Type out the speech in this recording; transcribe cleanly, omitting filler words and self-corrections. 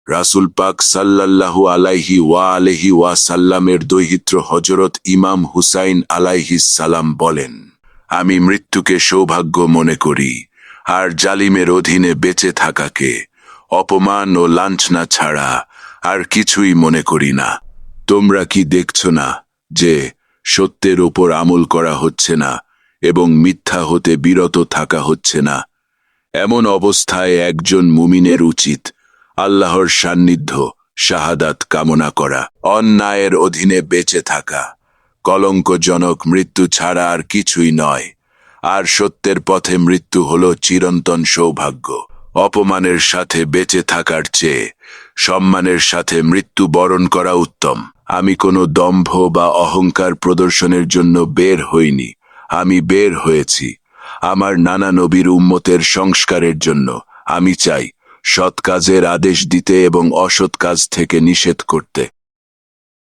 রাসূল পাক সাল্লাল্লাহু আলাইহি ওয়াসাল্লামের দৌহিত্র হযরত ইমাম হুসাইন আলাইহিস সালাম বলেন, আমি মৃত্যুকে সৌভাগ্য মনে করি, আর জালিমের অধীনে বেঁচে থাকাকে অপমান ও লাঞ্ছনা ছাড়া আর কিছুই মনে করি না। তোমরা কি দেখছ না যে সত্যের ওপর আমল করা হচ্ছে না এবং মিথ্যা হতে বিরত থাকা হচ্ছে না? এমন অবস্থায় একজন মুমিনের উচিত আল্লাহর সান্নিধ্য, শাহাদাত কামনা করা, অন্যায়ের অধীনে বেঁচে থাকা কলঙ্কজনক মৃত্যু ছাড়া আর কিছুই নয়। আর সত্যের পথে মৃত্যু হলো চিরন্তন সৌভাগ্য। অপমানের সাথে বেঁচে থাকার চেয়ে সম্মানের সাথে মৃত্যু বরণ করা উত্তম। আমি কোনো দম্ভ বা অহংকার প্রদর্শনের জন্য বের হইনি, আমি বের হয়েছি আমার নানা নবীর উম্মতের সংস্কারের জন্য। আমি চাই সৎ কাজের আদেশ দিতে এবং অসৎ কাজ থেকে নিষেধ করতে।